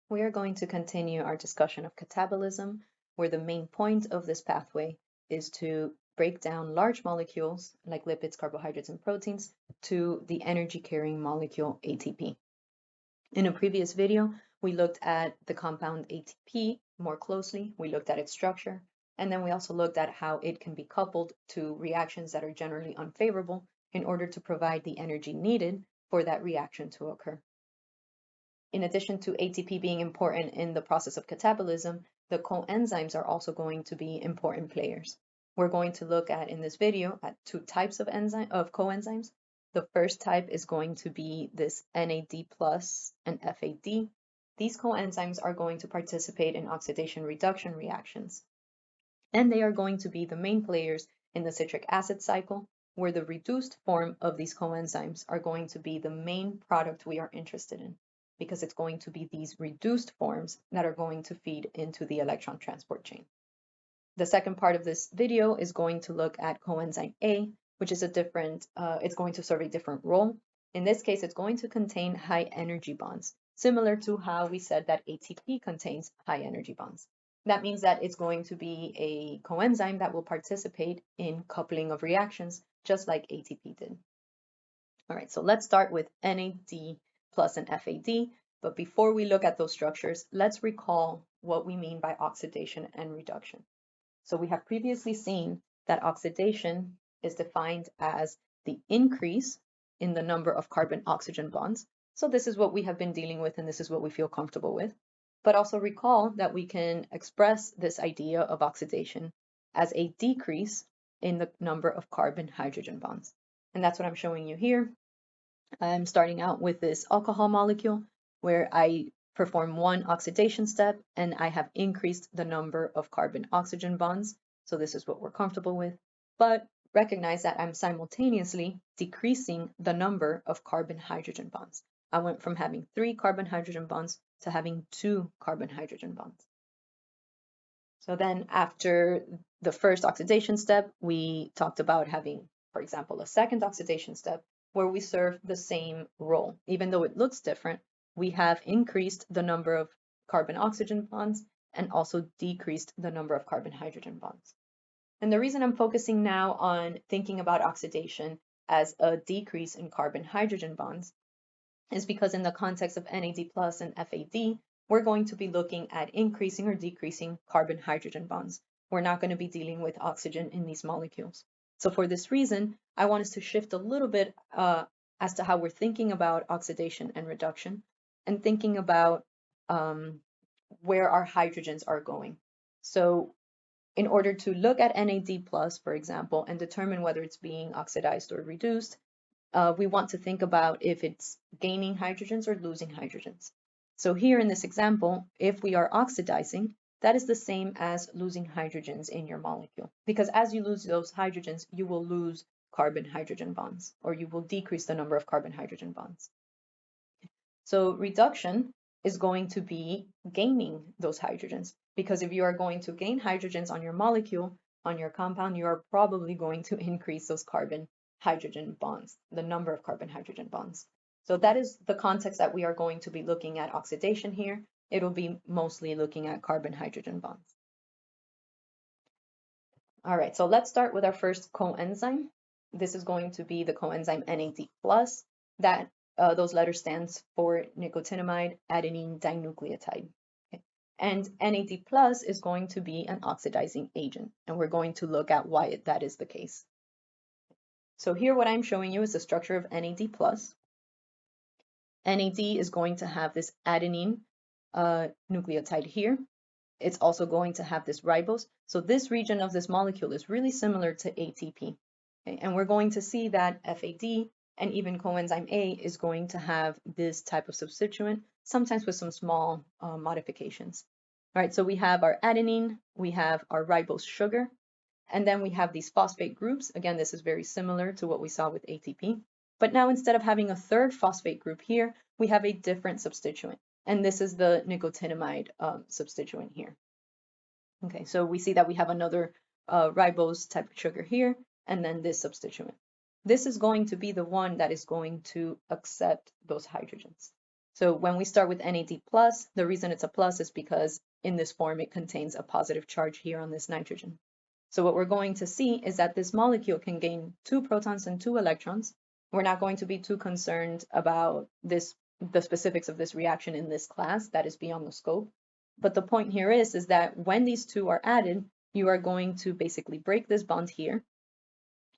We are going to continue our discussion of catabolism, where the main point of this pathway is to break down large molecules like lipids, carbohydrates, and proteins to the energy-carrying molecule ATP. In a previous video, we looked at the compound ATP more closely. We looked at its structure, and then we also looked at how it can be coupled to reactions that are generally unfavorable in order to provide the energy needed for that reaction to occur. In addition to ATP being important in the process of catabolism, the coenzymes are also going to be important players. We're going to look at, in this video, at two types of coenzymes. The first type is going to be this NAD+ and FAD. These coenzymes are going to participate in oxidation reduction reactions, and they are going to be the main players in the citric acid cycle, where the reduced form of these coenzymes are going to be the main product we are interested in, because it's going to be these reduced forms that are going to feed into the electron transport chain. The second part of this video is going to look at coenzyme A, which is it's going to serve a different role. In this case, it's going to contain high energy bonds, similar to how we said that ATP contains high energy bonds. That means that it's going to be a coenzyme that will participate in coupling of reactions, just like ATP did. All right, so let's start with NAD+ and FAD, but before we look at those structures, let's recall what we mean by oxidation and reduction. So we have previously seen that oxidation is defined as the increase in the number of carbon-oxygen bonds. So this is what we have been dealing with, and this is what we feel comfortable with. But also recall that we can express this idea of oxidation as a decrease in the number of carbon-hydrogen bonds. And that's what I'm showing you here. I'm starting out with this alcohol molecule where I perform one oxidation step and I have increased the number of carbon-oxygen bonds. So this is what we're comfortable with. But recognize that I'm simultaneously decreasing the number of carbon-hydrogen bonds. I went from having 3 carbon-hydrogen bonds to having 2 carbon-hydrogen bonds. So then after the first oxidation step, we talked about having, for example, a second oxidation step where we serve the same role. Even though it looks different, we have increased the number of carbon-oxygen bonds and also decreased the number of carbon-hydrogen bonds. And the reason I'm focusing now on thinking about oxidation as a decrease in carbon-hydrogen bonds is because in the context of NAD+ and FAD, we're going to be looking at increasing or decreasing carbon-hydrogen bonds. We're not going to be dealing with oxygen in these molecules. So for this reason, I want us to shift a little bit as to how we're thinking about oxidation and reduction and thinking about where our hydrogens are going. So in order to look at NAD+, for example, and determine whether it's being oxidized or reduced, we want to think about if it's gaining hydrogens or losing hydrogens. So here in this example, if we are oxidizing, that is the same as losing hydrogens in your molecule, because as you lose those hydrogens, you will lose carbon-hydrogen bonds, or you will decrease the number of carbon-hydrogen bonds. So reduction is going to be gaining those hydrogens, because if you are going to gain hydrogens on your molecule, on your compound, you are probably going to increase those carbon-hydrogen bonds, the number of carbon-hydrogen bonds. So that is the context that we are going to be looking at oxidation here. It'll be mostly looking at carbon-hydrogen bonds. All right, so let's start with our first coenzyme. This is going to be the coenzyme NAD+. That those letters stands for nicotinamide adenine dinucleotide. Okay. And NAD+ is going to be an oxidizing agent, and we're going to look at why that is the case. So here what I'm showing you is the structure of NAD+. NAD is going to have this adenine nucleotide here. It's also going to have this ribose. So this region of this molecule is really similar to ATP. Okay? And we're going to see that FAD and even coenzyme A is going to have this type of substituent, sometimes with some small modifications. All right, so we have our adenine, we have our ribose sugar, and then we have these phosphate groups. Again, this is very similar to what we saw with ATP. But now instead of having a third phosphate group here, we have a different substituent. And this is the nicotinamide substituent here. Okay, so we see that we have another ribose type of sugar here, and then this substituent. This is going to be the one that is going to accept those hydrogens. So when we start with NAD+, the reason it's a plus is because in this form it contains a positive charge here on this nitrogen. So what we're going to see is that this molecule can gain 2 protons and 2 electrons. We're not going to be too concerned about the specifics of this reaction in this class. That is beyond the scope. But the point here is that when these two are added, you are going to basically break this bond here.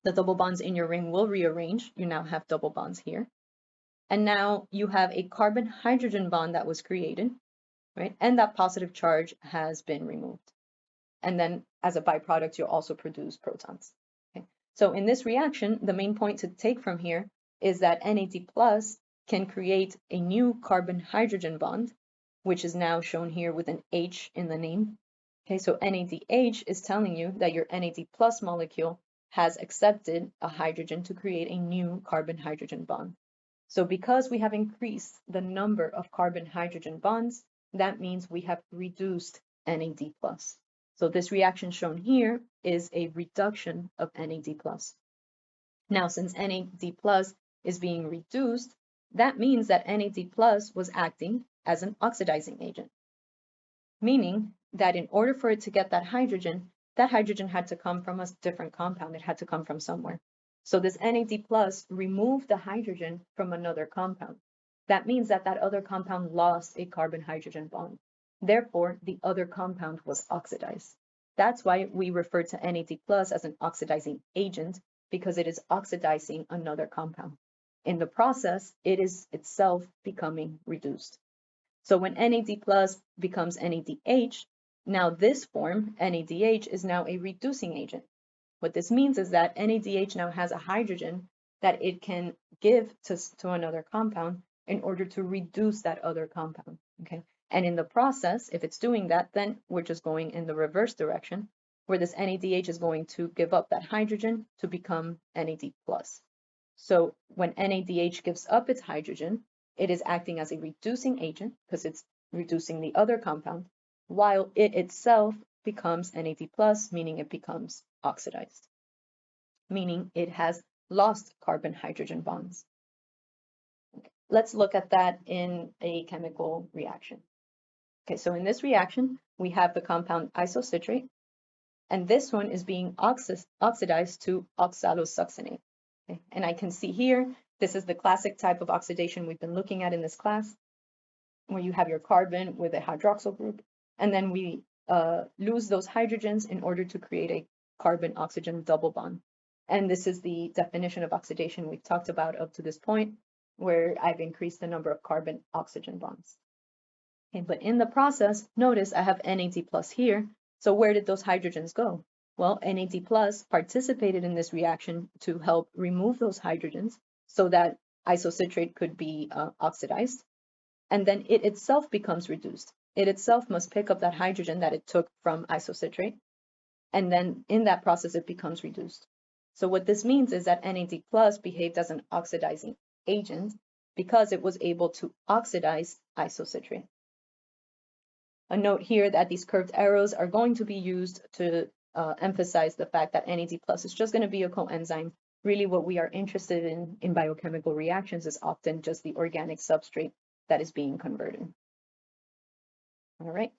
The double bonds in your ring will rearrange. You now have double bonds here. And now you have a carbon-hydrogen bond that was created, right? And that positive charge has been removed. And then as a byproduct, you'll also produce protons. Okay? So in this reaction, the main point to take from here is that NAD+ can create a new carbon-hydrogen bond, which is now shown here with an H in the name. Okay, so NADH is telling you that your NAD+ molecule has accepted a hydrogen to create a new carbon-hydrogen bond. So because we have increased the number of carbon-hydrogen bonds, that means we have reduced NAD+. So this reaction shown here is a reduction of NAD+. Now, since NAD+ is being reduced, that means that NAD+ was acting as an oxidizing agent, meaning that in order for it to get that hydrogen had to come from a different compound. It had to come from somewhere. So this NAD+ removed the hydrogen from another compound. That means that that other compound lost a carbon-hydrogen bond. Therefore, the other compound was oxidized. That's why we refer to NAD+ as an oxidizing agent, because it is oxidizing another compound. In the process, it is itself becoming reduced. So when NAD+ becomes NADH, now this form, NADH, is now a reducing agent. What this means is that NADH now has a hydrogen that it can give to another compound in order to reduce that other compound, okay? And in the process, if it's doing that, then we're just going in the reverse direction, where this NADH is going to give up that hydrogen to become NAD+. So when NADH gives up its hydrogen, it is acting as a reducing agent because it's reducing the other compound, while it itself becomes NAD+, meaning it becomes oxidized, meaning it has lost carbon-hydrogen bonds. Okay, let's look at that in a chemical reaction. Okay, so in this reaction, we have the compound isocitrate, and this one is being oxidized to oxalosuccinate. Okay, and I can see here, this is the classic type of oxidation we've been looking at in this class, where you have your carbon with a hydroxyl group, and then we lose those hydrogens in order to create a carbon-oxygen double bond. And this is the definition of oxidation we've talked about up to this point, where I've increased the number of carbon-oxygen bonds. Okay, but in the process, notice I have NAD+ here. So where did those hydrogens go? Well, NAD+ participated in this reaction to help remove those hydrogens so that isocitrate could be oxidized. And then it itself becomes reduced. It itself must pick up that hydrogen that it took from isocitrate. And then in that process, it becomes reduced. So what this means is that NAD+ behaved as an oxidizing agent because it was able to oxidize isocitrate. A note here that these curved arrows are going to be used to emphasize the fact that NAD+ is just going to be a coenzyme. Really what we are interested in biochemical reactions is often just the organic substrate that is being converted. All right.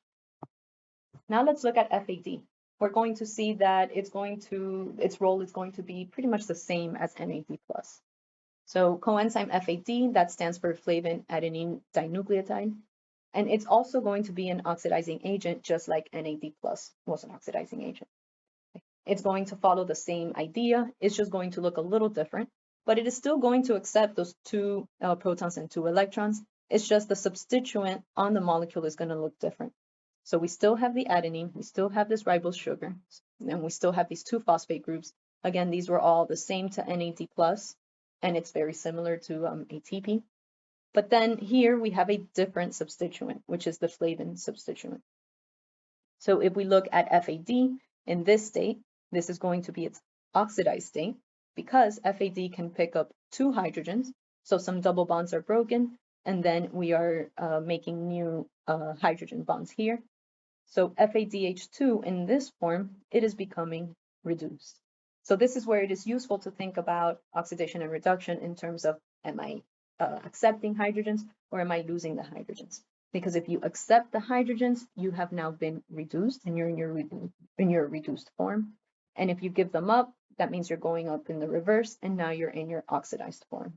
Now let's look at FAD. We're going to see that its role is going to be pretty much the same as NAD+. So coenzyme FAD, that stands for flavin adenine dinucleotide. And it's also going to be an oxidizing agent, just like NAD+ was an oxidizing agent. It's going to follow the same idea. It's just going to look a little different, but it is still going to accept those 2 protons and 2 electrons. It's just the substituent on the molecule is going to look different. So we still have the adenine, we still have this ribose sugar, and we still have these 2 phosphate groups. Again, these were all the same to NAD+, and it's very similar to ATP. But then here we have a different substituent, which is the flavin substituent. So if we look at FAD in this state, this is going to be its oxidized state because FAD can pick up 2 hydrogens. So some double bonds are broken, and then we are making new hydrogen bonds here. So FADH2 in this form, it is becoming reduced. So this is where it is useful to think about oxidation and reduction in terms of MIE. accepting hydrogens, or am I losing the hydrogens? Because if you accept the hydrogens, you have now been reduced and you're in your reduced form. And if you give them up, that means you're going up in the reverse and now you're in your oxidized form.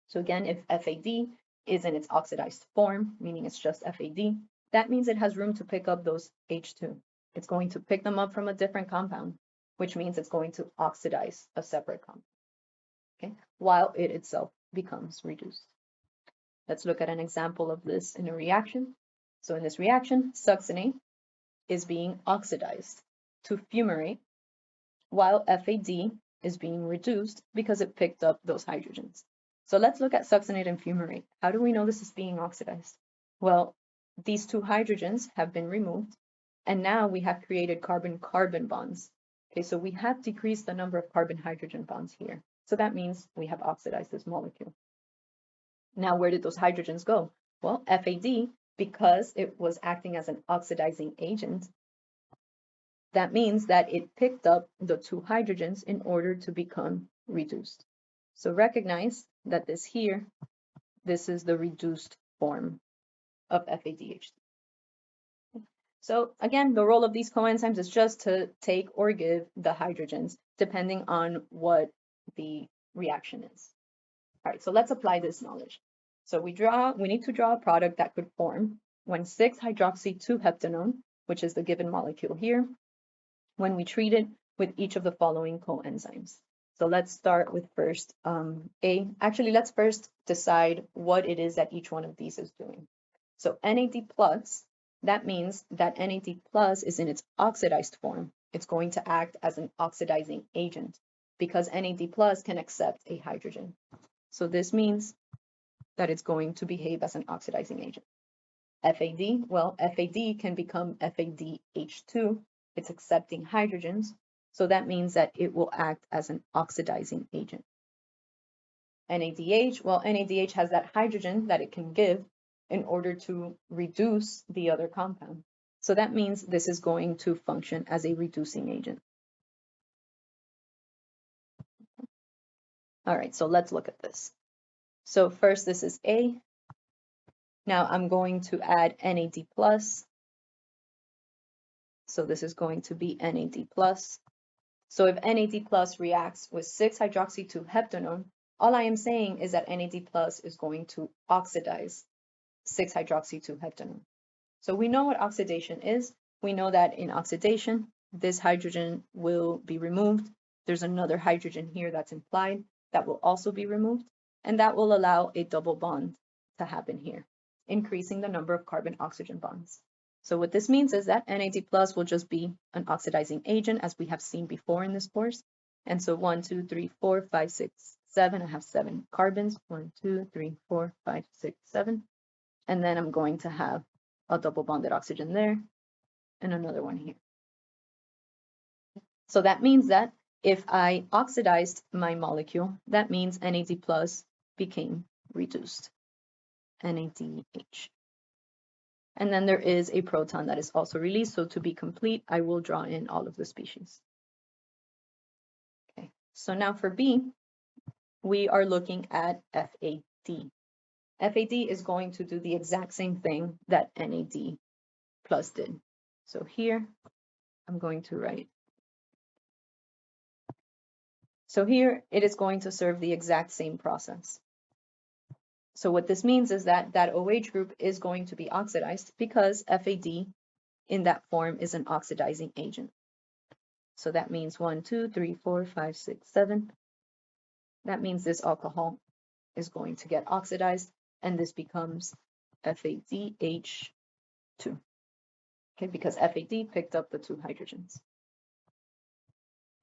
So again, if FAD is in its oxidized form, meaning it's just FAD, that means it has room to pick up those H2. It's going to pick them up from a different compound, which means it's going to oxidize a separate compound, okay, while it itself becomes reduced. Let's look at an example of this in a reaction. So in this reaction, succinate is being oxidized to fumarate, while FAD is being reduced because it picked up those hydrogens. So let's look at succinate and fumarate. How do we know this is being oxidized? Well, these two hydrogens have been removed, and now we have created carbon-carbon bonds. Okay, so we have decreased the number of carbon-hydrogen bonds here. So that means we have oxidized this molecule. Now, where did those hydrogens go? Well, FAD, because it was acting as an oxidizing agent, that means that it picked up the two hydrogens in order to become reduced. So recognize that this here, this is the reduced form of FADH2. So again, the role of these coenzymes is just to take or give the hydrogens depending on what the reaction is. All right, so let's apply this knowledge. So we need to draw a product that could form when 6-hydroxy-2-heptanone, which is the given molecule here, when we treat it with each of the following coenzymes. So let's start with first A. Actually, let's first decide what it is that each one of these is doing. So NAD+, that means that NAD+ is in its oxidized form. It's going to act as an oxidizing agent because NAD+ can accept a hydrogen. So this means that it's going to behave as an oxidizing agent. FAD, well, FAD can become FADH2. It's accepting hydrogens. So that means that it will act as an oxidizing agent. NADH, well, NADH has that hydrogen that it can give in order to reduce the other compound. So that means this is going to function as a reducing agent. All right, so let's look at this. So first, this is A. Now I'm going to add NAD+. So this is going to be NAD+. So if NAD+ reacts with 6-hydroxy-2-heptanone, all I am saying is that NAD+ is going to oxidize 6-hydroxy-2-heptanone. So we know what oxidation is. We know that in oxidation, this hydrogen will be removed. There's another hydrogen here that's implied that will also be removed, and that will allow a double bond to happen here, increasing the number of carbon-oxygen bonds. So what this means is that NAD+ will just be an oxidizing agent, as we have seen before in this course. And so 1, 2, 3, 4, 5, 6, 7, I have 7 carbons, 1, 2, 3, 4, 5, 6, 7. And then I'm going to have a double bonded oxygen there and another one here. So that means that if I oxidized my molecule, that means NAD+ became reduced, NADH. And then there is a proton that is also released. So to be complete, I will draw in all of the species. Okay, so now for B, we are looking at FAD. FAD is going to do the exact same thing that NAD+ did. So here, I'm going to write. So here, it is going to serve the exact same process. So what this means is that that OH group is going to be oxidized because FAD in that form is an oxidizing agent. So that means 1, 2, 3, 4, 5, 6, 7. That means this alcohol is going to get oxidized, and this becomes FADH2. Okay, because FAD picked up the two hydrogens.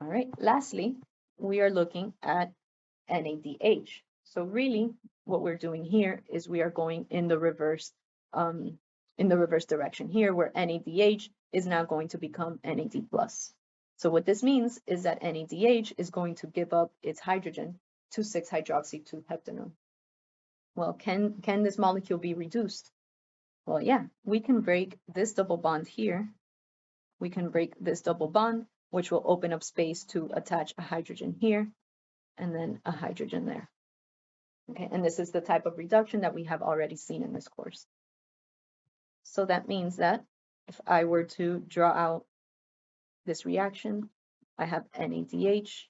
All right, lastly, we are looking at NADH. So really, what we're doing here is we are going in the reverse direction here, where NADH is now going to become NAD+. So what this means is that NADH is going to give up its hydrogen to 6-hydroxy-2-heptanone. Well, can this molecule be reduced? Well, yeah, we can break this double bond here. We can break this double bond, which will open up space to attach a hydrogen here and then a hydrogen there. Okay, and this is the type of reduction that we have already seen in this course. So that means that if I were to draw out this reaction, I have NADH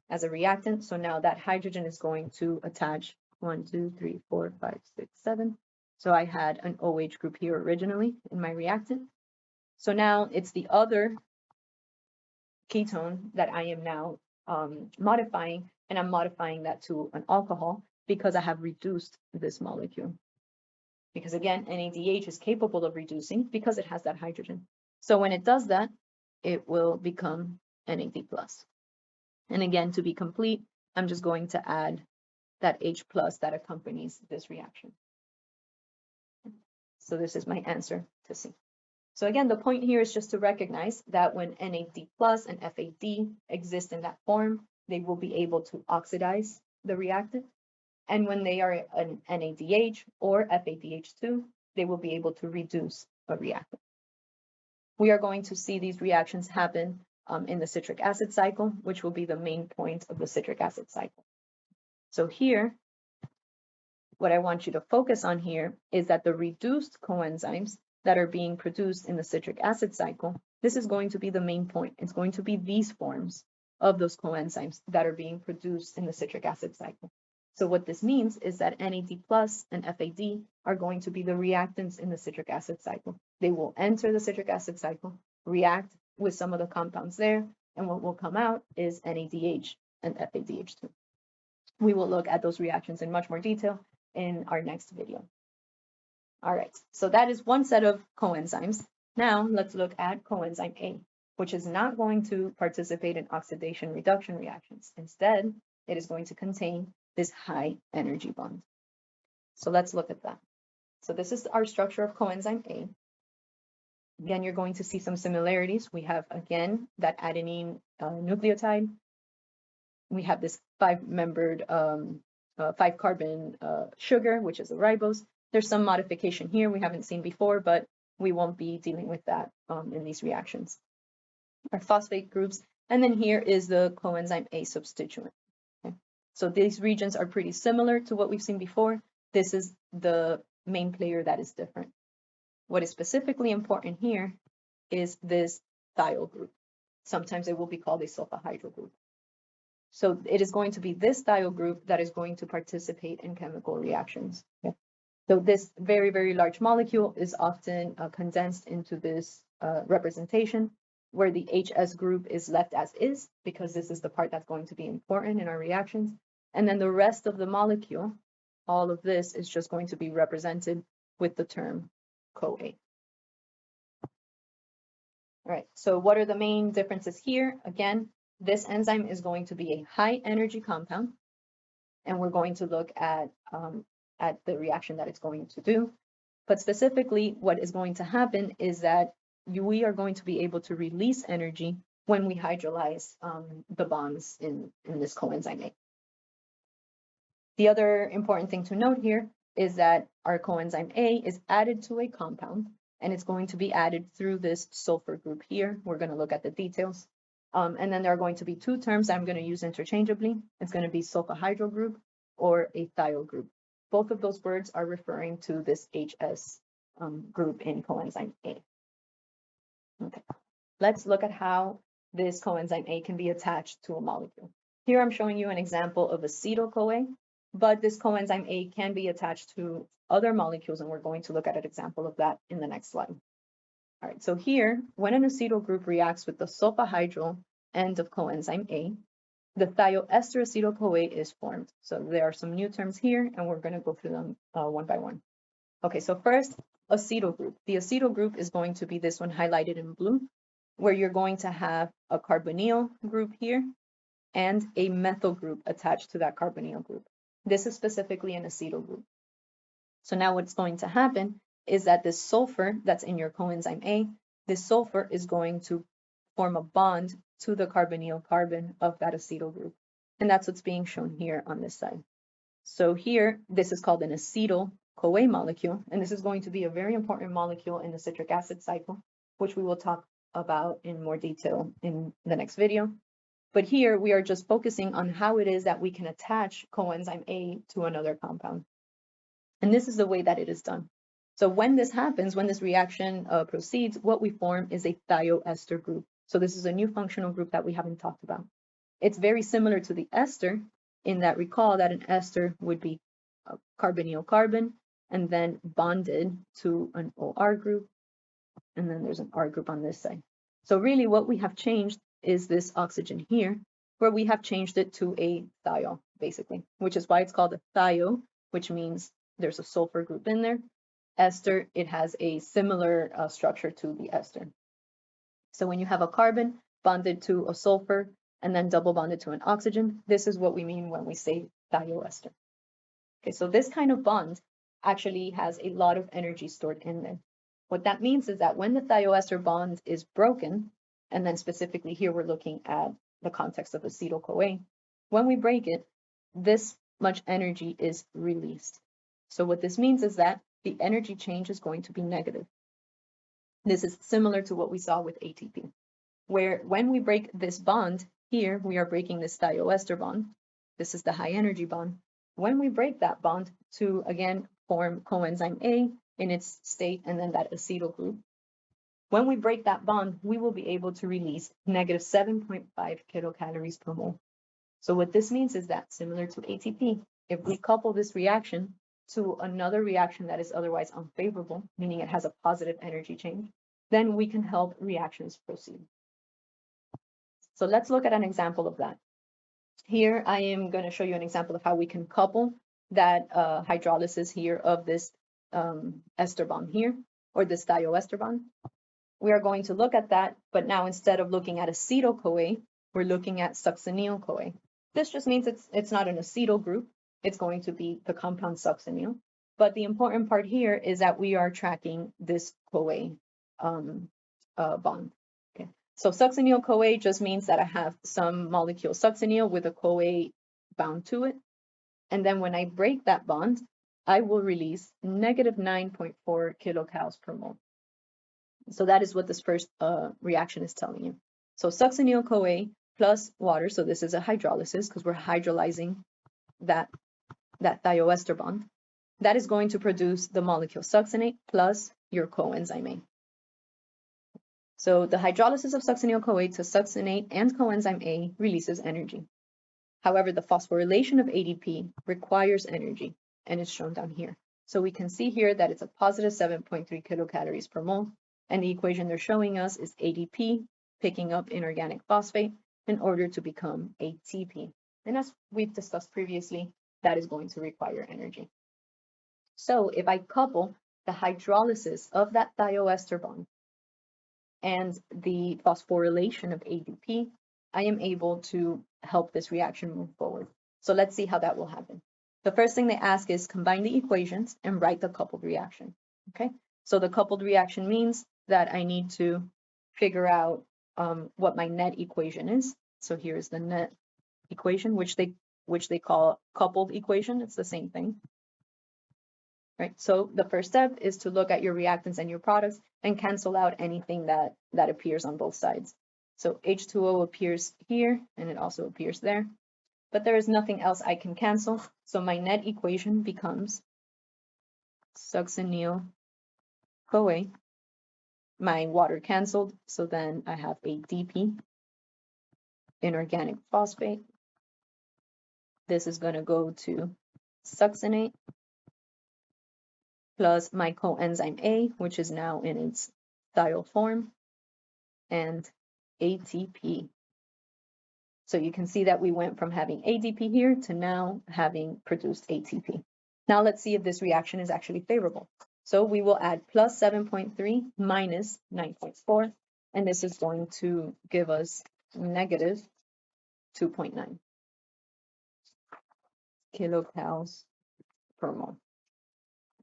as a reactant. So now that hydrogen is going to attach 1, 2, 3, 4, 5, 6, 7. So I had an OH group here originally in my reactant. So now it's the other ketone that I am now modifying, and I'm modifying that to an alcohol because I have reduced this molecule. Because again, NADH is capable of reducing because it has that hydrogen. So when it does that, it will become NAD+. And again, to be complete, I'm just going to add that H+ that accompanies this reaction. So this is my answer to C. So again, the point here is just to recognize that when NAD+ and FAD exist in that form, they will be able to oxidize the reactant. And when they are an NADH or FADH2, they will be able to reduce a reactant. We are going to see these reactions happen in the citric acid cycle, which will be the main point of the citric acid cycle. So here, what I want you to focus on here is that the reduced coenzymes that are being produced in the citric acid cycle, this is going to be the main point. It's going to be these forms of those coenzymes that are being produced in the citric acid cycle. So what this means is that NAD+ and FAD are going to be the reactants in the citric acid cycle. They will enter the citric acid cycle, react with some of the compounds there, and what will come out is NADH and FADH2. We will look at those reactions in much more detail in our next video. All right, so that is one set of coenzymes. Now let's look at coenzyme A, which is not going to participate in oxidation reduction reactions. Instead, it is going to contain this high energy bond. So let's look at that. So this is our structure of coenzyme A. Again, you're going to see some similarities. We have, again, that adenine nucleotide. We have this 5-carbon sugar, which is a ribose. There's some modification here we haven't seen before, but we won't be dealing with that in these reactions. Our phosphate groups, and then here is the coenzyme A substituent. Okay. So these regions are pretty similar to what we've seen before. This is the main player that is different. What is specifically important here is this thiol group. Sometimes it will be called a sulfahydryl group. So it is going to be this thiol group that is going to participate in chemical reactions. Okay. So this very, very large molecule is often condensed into this representation where the HS group is left as is, because this is the part that's going to be important in our reactions. And then the rest of the molecule, all of this is just going to be represented with the term CoA. All right, so what are the main differences here? Again, this enzyme is going to be a high energy compound, and we're going to look at the reaction that it's going to do. But specifically, what is going to happen is that we are going to be able to release energy when we hydrolyze the bonds in this coenzyme A. The other important thing to note here is that our coenzyme A is added to a compound, and it's going to be added through this sulfur group here. We're going to look at the details. And then there are going to be two terms I'm going to use interchangeably. It's going to be sulfahydryl group or a thiol group. Both of those words are referring to this HS group in coenzyme A. Okay, let's look at how this coenzyme A can be attached to a molecule. Here I'm showing you an example of acetyl-CoA, but this coenzyme A can be attached to other molecules, and we're going to look at an example of that in the next slide. All right, so here, when an acetyl group reacts with the sulfahydryl end of coenzyme A, the thioester acetyl-CoA is formed. So there are some new terms here, and we're going to go through them one by one. Okay, so first, acetyl group. The acetyl group is going to be this one highlighted in blue, where you're going to have a carbonyl group here and a methyl group attached to that carbonyl group. This is specifically an acetyl group. So now what's going to happen is that this sulfur that's in your coenzyme A, this sulfur is going to form a bond to the carbonyl carbon of that acetyl group. And that's what's being shown here on this side. So here, this is called an acetyl-CoA molecule, and this is going to be a very important molecule in the citric acid cycle, which we will talk about in more detail in the next video. But here we are just focusing on how it is that we can attach coenzyme A to another compound. And this is the way that it is done. So when this happens, when this reaction proceeds, what we form is a thioester group. So this is a new functional group that we haven't talked about. It's very similar to the ester in that recall that an ester would be a carbonyl carbon and then bonded to an OR group, and then there's an R group on this side. So really what we have changed is this oxygen here, where we have changed it to a thiol, basically, which is why it's called a thio, which means there's a sulfur group in there. Ester, it has a similar structure to the ester. So when you have a carbon bonded to a sulfur and then double bonded to an oxygen, this is what we mean when we say thioester. Okay, so this kind of bond actually has a lot of energy stored in there. What that means is that when the thioester bond is broken, and then specifically here we're looking at the context of acetyl-CoA, when we break it, this much energy is released. So what this means is that the energy change is going to be negative. This is similar to what we saw with ATP, where when we break this bond, here we are breaking this thioester bond. This is the high energy bond. When we break that bond to, again, form coenzyme A in its state and then that acetyl group, when we break that bond, we will be able to release negative 7.5 kilocalories per mole. So what this means is that, similar to ATP, if we couple this reaction to another reaction that is otherwise unfavorable, meaning it has a positive energy change, then we can help reactions proceed. So let's look at an example of that. Here I am going to show you an example of how we can couple that hydrolysis here of this ester bond here, or this thioester bond. We are going to look at that, but now instead of looking at acetyl-CoA, we're looking at succinyl-CoA. This just means it's not an acetyl group. It's going to be the compound succinyl. But the important part here is that we are tracking this CoA bond. Okay. So succinyl-CoA just means that I have some molecule succinyl with a CoA bound to it. And then when I break that bond, I will release negative 9.4 kilocalories per mole. So that is what this first reaction is telling you. So succinyl-CoA plus water, so this is a hydrolysis because we're hydrolyzing that thioester bond. That is going to produce the molecule succinate plus your coenzyme A. So the hydrolysis of succinyl-CoA to succinate and coenzyme A releases energy. However, the phosphorylation of ADP requires energy, and it's shown down here. So we can see here that it's a positive 7.3 kilocalories per mole, and the equation they're showing us is ADP picking up inorganic phosphate in order to become ATP. And as we've discussed previously, that is going to require energy. So if I couple the hydrolysis of that thioester bond and the phosphorylation of ADP, I am able to help this reaction move forward. So let's see how that will happen. The first thing they ask is combine the equations and write the coupled reaction. Okay, so the coupled reaction means that I need to figure out what my net equation is. So here's the net equation, which they call coupled equation. It's the same thing. Right, so the first step is to look at your reactants and your products and cancel out anything that appears on both sides. So H2O appears here and it also appears there, but there is nothing else I can cancel. So my net equation becomes succinyl-CoA. My water canceled, so then I have ADP, inorganic phosphate. This is going to go to succinate plus my coenzyme A, which is now in its thiol form, and ATP. So you can see that we went from having ADP here to now having produced ATP. Now let's see if this reaction is actually favorable. So we will add plus 7.3 minus 9.4, and this is going to give us negative 2.9 kilocalories per mole.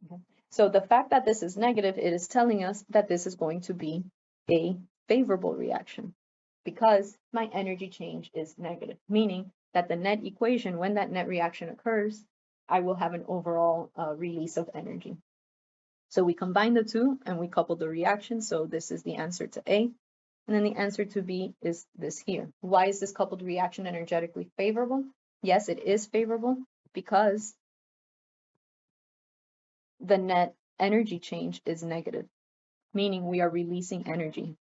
Okay. So the fact that this is negative, it is telling us that this is going to be a favorable reaction because my energy change is negative, meaning that the net equation, when that net reaction occurs, I will have an overall release of energy. So we combine the two and we couple the reaction. So this is the answer to A. And then the answer to B is this here. Why is this coupled reaction energetically favorable? Yes, it is favorable because the net energy change is negative, meaning we are releasing energy.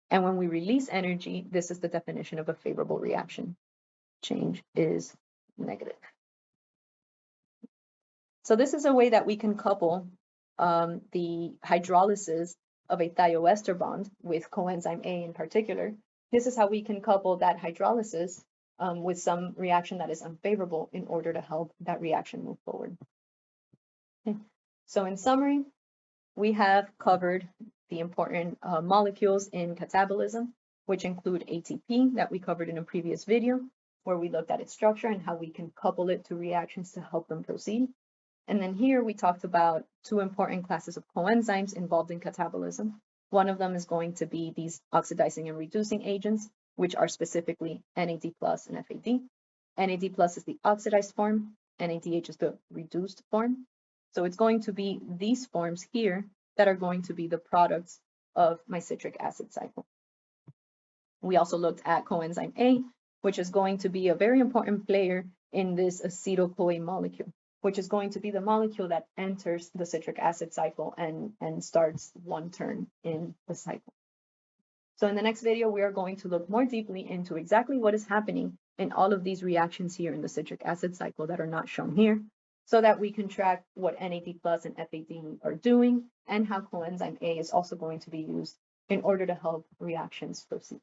And when we release energy, this is the definition of a favorable reaction. Change is negative. So this is a way that we can couple the hydrolysis of a thioester bond with coenzyme A in particular. This is how we can couple that hydrolysis with some reaction that is unfavorable in order to help that reaction move forward. Okay. So in summary, we have covered the important molecules in catabolism, which include ATP that we covered in a previous video, where we looked at its structure and how we can couple it to reactions to help them proceed. And then here we talked about two important classes of coenzymes involved in catabolism. One of them is going to be these oxidizing and reducing agents, which are specifically NAD+ and FAD. NAD+ is the oxidized form, NADH is the reduced form. So it's going to be these forms here that are going to be the products of my citric acid cycle. We also looked at coenzyme A, which is going to be a very important player in this acetyl-CoA molecule, which is going to be the molecule that enters the citric acid cycle and starts one turn in the cycle. So in the next video, we are going to look more deeply into exactly what is happening in all of these reactions here in the citric acid cycle that are not shown here, so that we can track what NAD+ and FAD are doing and how coenzyme A is also going to be used in order to help reactions proceed.